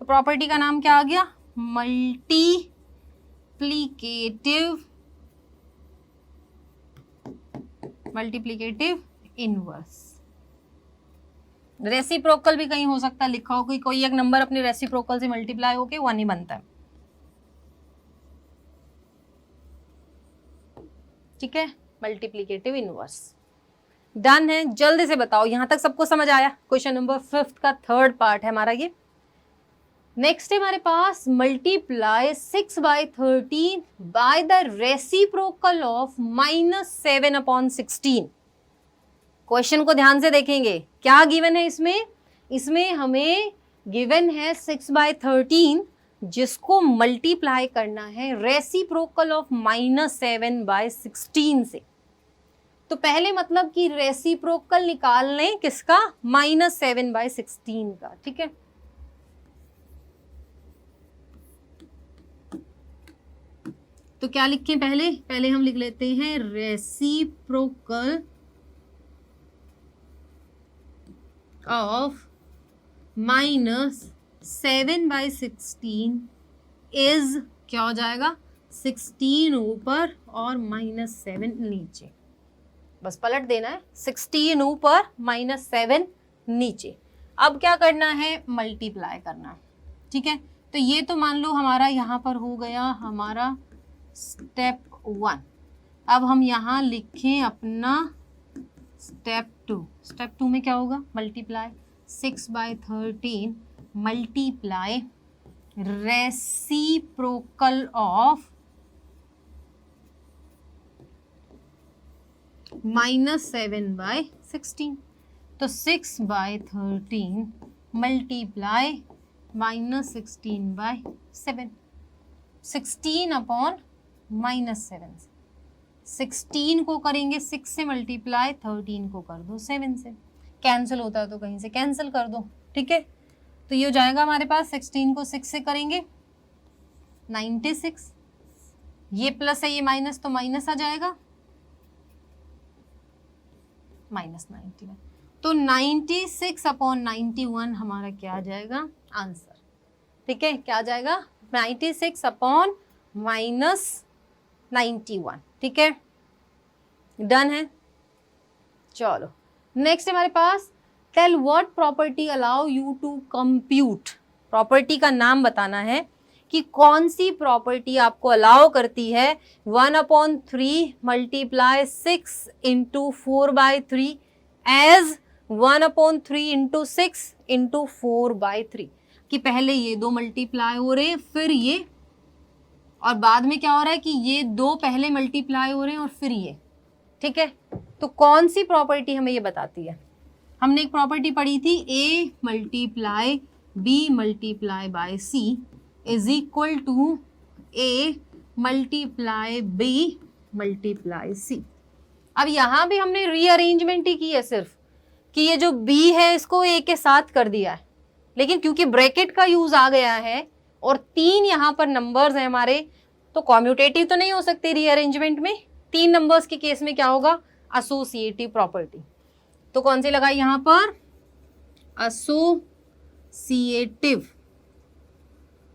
तो प्रॉपर्टी का नाम क्या आ गया? Multiplicative inverse. रेसिप्रोकल भी कहीं हो सकता है, लिखा हो कि कोई एक नंबर अपने रेसिप्रोकल से मल्टीप्लाई होके 1 ही बनता है। ठीक है, मल्टीप्लीकेटिव इनवर्स डन है। जल्दी से बताओ, यहां तक सबको समझ आया? क्वेश्चन नंबर 5 का थर्ड पार्ट है हमारा ये। नेक्स्ट है हमारे पास multiply 6/13 by the reciprocal of -7/16। Question को ध्यान से देखेंगे, क्या गिवन है इसमें? इसमें हमें गिवन है 6/13 जिसको मल्टीप्लाई करना है रेसिप्रोकल ऑफ -7/16 से। तो पहले मतलब कि रेसिप्रोकल निकाल लें किसका? -7/16 का। ठीक है, तो क्या लिखें? पहले हम लिख लेते हैं रेसिप्रोकल ऑफ -7/16 इज क्या हो जाएगा? 16 ऊपर और -7 नीचे। बस पलट देना है, 16 ऊपर -7 नीचे। अब क्या करना है? मल्टीप्लाई करना है। ठीक है, तो ये तो मान लो हमारा यहाँ पर हो गया हमारा स्टेप 1। अब हम यहाँ लिखें अपना स्टेप 2। स्टेप 2 में क्या होगा? Multiply 6/13 multiply reciprocal of -7/16। तो 6/13 मल्टीप्लाई -16/7, 16/-7। 16 को करेंगे 6 से मल्टीप्लाई, 13 को कर दो 7 से। कैंसिल होता है तो कहीं से कैंसिल कर दो। ठीक है, तो ये हो जाएगा हमारे पास 16 को 6 से करेंगे 96, ये प्लस है ये माइनस, तो माइनस आ जाएगा -91। तो 96/91 हमारा क्या आ जाएगा? आंसर। ठीक है, क्या आ जाएगा? 96/-91। ठीक है, डन है। चलो नेक्स्ट हमारे पास tell what property allow you to compute. Property का नाम बताना है कि कौन सी प्रॉपर्टी आपको अलाउ करती है 1/3 multiply 6 into 4/3 as 1/3 into 6 into 4/3, कि पहले ये दो मल्टीप्लाई हो रहे हैं फिर ये और बाद में क्या हो रहा है कि ये 2 पहले मल्टीप्लाई हो रहे हैं और फिर ये, ठीक है। तो कौन सी प्रॉपर्टी हमें ये बताती है? हमने एक प्रॉपर्टी पढ़ी थी, A multiply B multiply by C is equal to A multiply B multiply C। अब यहां भी हमने रीअरेंजमेंट ही की है सिर्फ, कि ये जो B है इसको A के साथ कर दिया है, लेकिन क्योंकि ब्रैकेट का यूज आ गया है और 3 यहाँ पर नंबर्स हैं हमारे, तो कॉम्यूटेटिव तो नहीं हो सकती रीअरेंजमेंट में। 3 नंबर्स के केस में क्या होगा? Associative property. तो कौन सी लगाई यहाँ पर? Associative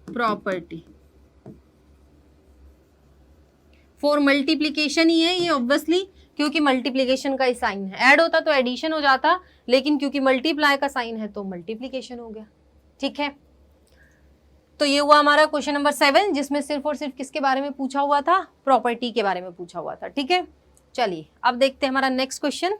property. फॉर मल्टीप्लीकेशन ही है ये ऑब्वियसली, क्योंकि मल्टीप्लीकेशन का ही साइन है। ऐड होता तो एडिशन हो जाता, लेकिन क्योंकि मल्टीप्लाई का साइन है तो मल्टीप्लीकेशन हो गया, ठीक है। तो ये हुआ हमारा क्वेश्चन नंबर 7, जिसमें सिर्फ और सिर्फ किसके बारे में पूछा हुआ था? प्रॉपर्टी के बारे में पूछा हुआ था, ठीक है। चलिए अब देखते हैं हमारा नेक्स्ट क्वेश्चन।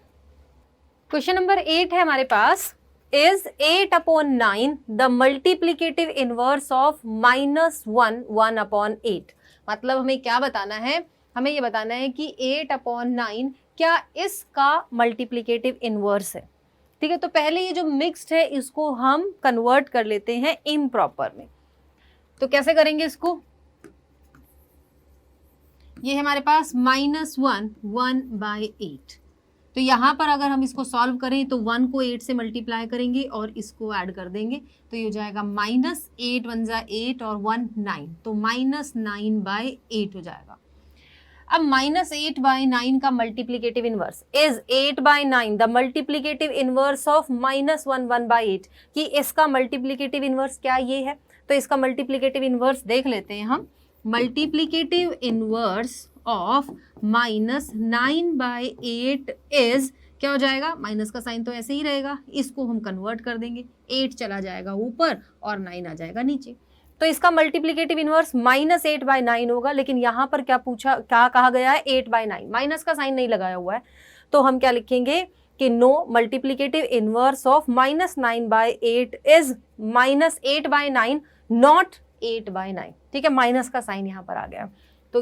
क्वेश्चन नंबर 8 है हमारे पास, is 8/9 the multiplicative inverse of -1 1/8। मतलब हमें क्या बताना है? हमें ये बताना है कि 8/9 क्या इसका मल्टीप्लीकेटिव इनवर्स है, ठीक है। तो पहले ये जो मिक्स्ड है इसको हम कन्वर्ट कर लेते हैं इम्प्रॉपर में। तो कैसे करेंगे इसको? ये है हमारे पास -1 1/8। तो यहाँ पर अगर हम इसको सॉल्व करें तो 1 को 8 से मल्टीप्लाई करेंगे और इसको ऐड कर देंगे, तो ये हो जाएगा -8 1 जा 8 और 1 9, तो -9/8 हो जाएगा। अब -8/9 का multiplicative inverse is 8/9 the multiplicative inverse of -1 1/8, कि इसका मल्टीप्लीकेटिव इनवर्स क्या ये है? तो इसका मल्टीप्लीकेटिव इनवर्स देख लेते हैं हम। मल्टीप्लीकेटिव इनवर्स ऑफ -9/8 इज क्या हो जाएगा? माइनस का साइन तो ऐसे ही रहेगा, इसको हम कन्वर्ट कर देंगे, 8 चला जाएगा ऊपर और 9 आ जाएगा नीचे। तो इसका मल्टीप्लीकेटिव इनवर्स -8/9 होगा, लेकिन यहाँ पर क्या पूछा, क्या कहा गया है? 8/9, माइनस का साइन नहीं लगाया हुआ है, तो हम क्या लिखेंगे कि no multiplicative inverse of -9/8 is -8/9 not 8/9, ठीक है। माइनस का साइन यहाँ पर आ गया, तो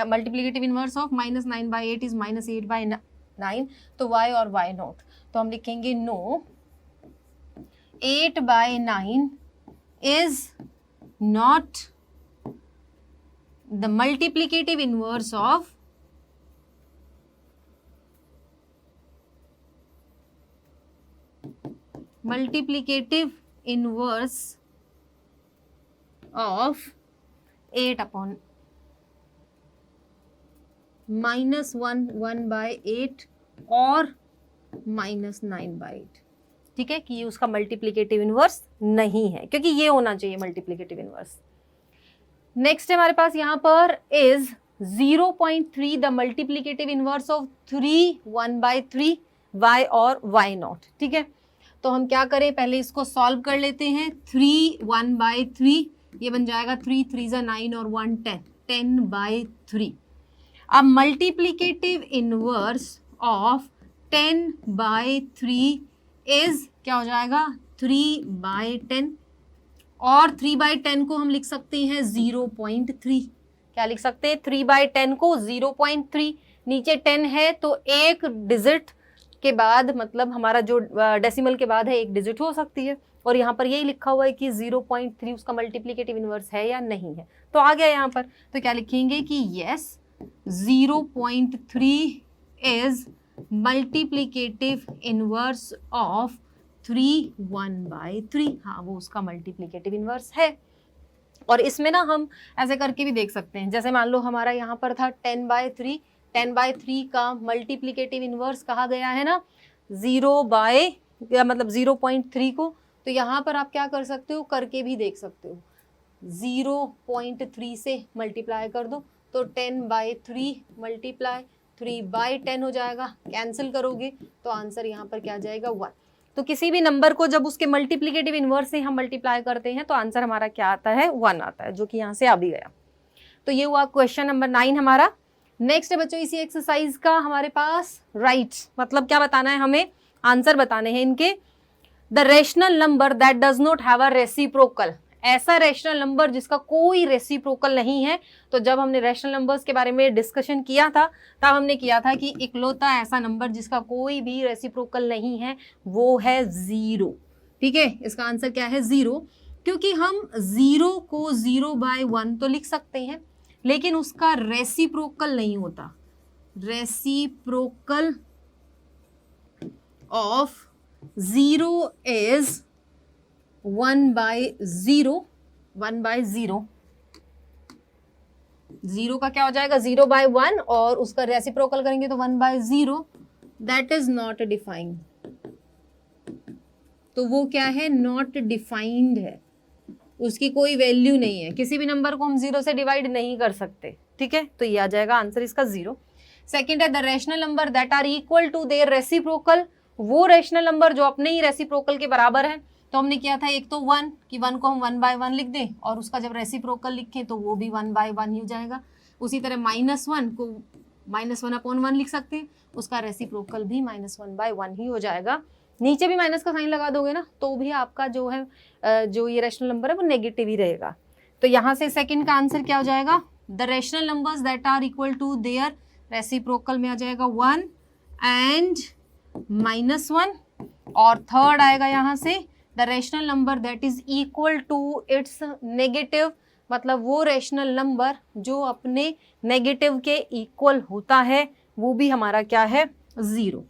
मल्टीप्लीकेटिव इनवर्स ऑफ -9/8 इज -8/9, तो y और y नॉट, तो हम लिखेंगे no 8/9 is not the multiplicative inverse of multiplicative inverse of 8/1 1/8 और -9/8, ठीक है, कि ये उसका मल्टीप्लीकेटिव इनवर्स नहीं है, क्योंकि ये होना चाहिए मल्टीप्लीकेटिव इनवर्स। नेक्स्ट है हमारे पास यहाँ पर is 0.3 the multiplicative inverse of 3 1/3 y और y नॉट, ठीक है। तो हम क्या करें, पहले इसको सॉल्व कर लेते हैं। 3 1/3 ये बन जाएगा 3 3 जा 9 और 1 10 10/3। अब मल्टीप्लीकेटिव इनवर्स ऑफ 10/3 इज क्या हो जाएगा? 3/10, और 3/10 को हम लिख सकते हैं 0.3। क्या लिख सकते हैं? 3/10 को 0.3, नीचे 10 है तो एक डिजिट के बाद, मतलब हमारा जो डेसिमल के बाद है एक डिजिट हो सकती है, और यहाँ पर यही लिखा हुआ है कि 0.3 उसका मल्टीप्लीकेटिव इनवर्स है या नहीं है, तो आ गया यहाँ पर। तो क्या लिखेंगे कि yes 0.3 is multiplicative inverse of 3 1/3, हाँ वो उसका मल्टीप्लीकेटिव इनवर्स है। और इसमें ना हम ऐसे करके भी देख सकते हैं, जैसे मान लो हमारा यहाँ पर था 10/3, 10/3 का मल्टीप्लीकेटिव इनवर्स कहा गया है ना 0/3 को, तो यहाँ पर आप क्या कर सकते हो, करके भी देख सकते हो, 0.3 से मल्टीप्लाई कर दो तो 10/3 मल्टीप्लाई 3/10 हो जाएगा, कैंसिल करोगे तो आंसर यहाँ पर क्या आ जाएगा? 1। तो किसी भी नंबर को जब उसके मल्टीप्लीकेटिव इनवर्स से हम मल्टीप्लाई करते हैं तो आंसर हमारा क्या आता है? 1 आता है, जो कि यहाँ से आ भी गया। तो ये हुआ क्वेश्चन नंबर 9 हमारा। नेक्स्ट है बच्चों इसी एक्सरसाइज का हमारे पास राइट, मतलब क्या बताना है हमें? आंसर बताने हैं इनके। The rational number that does not have a reciprocal ऐसा रैशनल नंबर जिसका कोई रेसिप्रोकल नहीं है। तो जब हमने रैशनल नंबर्स के बारे में डिस्कशन किया था तब हमने किया था कि इकलौता ऐसा नंबर जिसका कोई भी रेसिप्रोकल नहीं है वो है 0। ठीक है, इसका आंसर क्या है 0, क्योंकि हम 0 को 0/1 तो लिख सकते हैं लेकिन उसका रेसिप्रोकल नहीं होता। Reciprocal of 0 is 1/0। 1/0, 0 का क्या हो जाएगा 0/1 और उसका रेसिप्रोकल करेंगे तो 1/0। That is not defined. तो वो क्या है, नॉट डिफाइंड है, उसकी कोई वैल्यू नहीं है। किसी भी नंबर को हम 0 से डिवाइड नहीं कर सकते। ठीक है, तो ये आ जाएगा आंसर इसका 0। सेकंड है the rational number that are equal to their reciprocal. वो रैशनल नंबर जो अपने ही रेसिप्रोकल के बराबर है। तो हमने किया था एक तो 1 कि 1 को हम 1/1 लिख दें और उसका जब रेसिप्रोकल लिखें तो वो भी 1/1 ही हो जाएगा। उसी तरह -1 को -1/1 लिख सकते हैं, उसका रेसिप्रोकल भी -1/1 ही हो जाएगा। नीचे भी माइनस का साइन लगा दोगे ना तो भी आपका जो है जो ये रैशनल नंबर है वो नेगेटिव ही रहेगा। तो यहाँ से सेकंड का आंसर क्या हो जाएगा, the rational numbers that are equal to their reciprocal में आ जाएगा 1 एंड -1। और थर्ड आएगा यहाँ से the rational number that is equal to its negative, मतलब वो रैशनल नंबर जो अपने नेगेटिव के इक्वल होता है वो भी हमारा क्या है 0।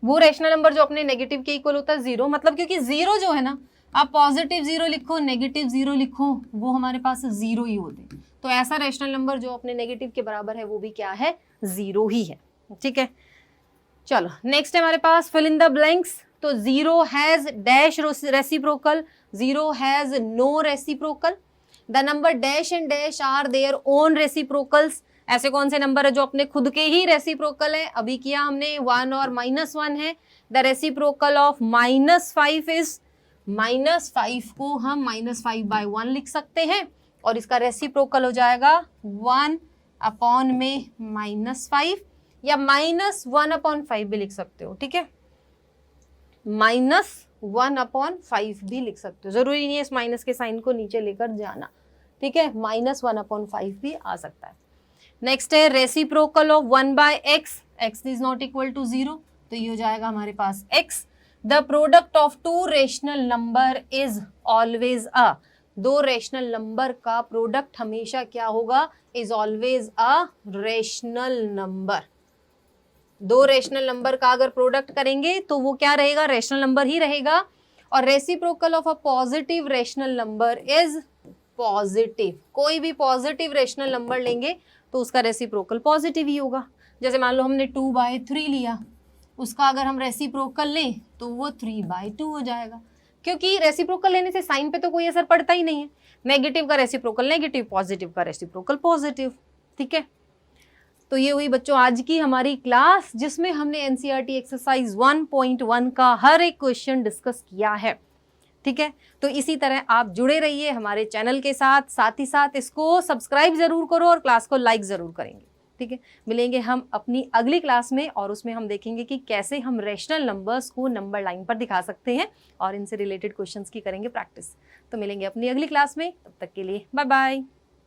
वो रैशनल नंबर जो अपने नेगेटिव के इक्वल होता है 0, मतलब क्योंकि 0 जो है ना, आप पॉजिटिव 0 लिखो नेगेटिव 0 लिखो वो हमारे पास 0 ही होते हैं। तो ऐसा रैशनल नंबर जो अपने नेगेटिव के बराबर है वो भी क्या है 0 ही है। ठीक है, चलो नेक्स्ट है हमारे पास फिल इन द ब्लैंक्स। तो 0 has dash reciprocal, 0 has no reciprocal. The number dash and dash are their own reciprocals. ऐसे कौन से नंबर है जो अपने खुद के ही रेसिप्रोकल है, अभी किया हमने 1 और -1 है। द रेसिप्रोकल ऑफ -5 इज, -5 को हम -5/1 लिख सकते हैं और इसका रेसिप्रोकल हो जाएगा 1/5 या -1/5 भी लिख सकते हो। ठीक है, -1/5 भी लिख सकते हो, जरूरी नहीं है इस माइनस के साइन को नीचे लेकर जाना। ठीक है, -1/5 भी आ सकता है। नेक्स्ट है reciprocal of 1/x, x is not equal to 0, तो ये हो जाएगा हमारे पास x। The product of two rational number is always a, दो रेशनल नंबर का प्रोडक्ट हमेशा क्या होगा, is always a rational number. दो रेशनल नंबर का अगर प्रोडक्ट करेंगे तो वो क्या रहेगा, रेशनल नंबर ही रहेगा। और reciprocal of a positive rational number is positive. कोई भी पॉजिटिव रेशनल नंबर लेंगे तो उसका रेसिप्रोकल पॉजिटिव ही होगा। जैसे मान लो हमने 2/3 लिया, उसका अगर हम रेसिप्रोकल लें तो वो 3/2 हो जाएगा, क्योंकि रेसिप्रोकल लेने से साइन पे तो कोई असर पड़ता ही नहीं है। नेगेटिव का रेसिप्रोकल नेगेटिव, पॉजिटिव का रेसिप्रोकल पॉजिटिव। ठीक है, तो ये हुई बच्चों आज की हमारी क्लास जिसमें हमने एनसीईआरटी एक्सरसाइज 1.1 का हर एक क्वेश्चन डिस्कस किया है। ठीक है, तो इसी तरह आप जुड़े रहिए हमारे चैनल के साथ, साथ ही साथ इसको सब्सक्राइब जरूर करो और क्लास को लाइक जरूर करेंगे। ठीक है, मिलेंगे हम अपनी अगली क्लास में और उसमें हम देखेंगे कि कैसे हम रैशनल नंबर्स को नंबर लाइन पर दिखा सकते हैं और इनसे रिलेटेड क्वेश्चंस की करेंगे प्रैक्टिस। तो मिलेंगे अपनी अगली क्लास में, तब तक के लिए बाय बाय।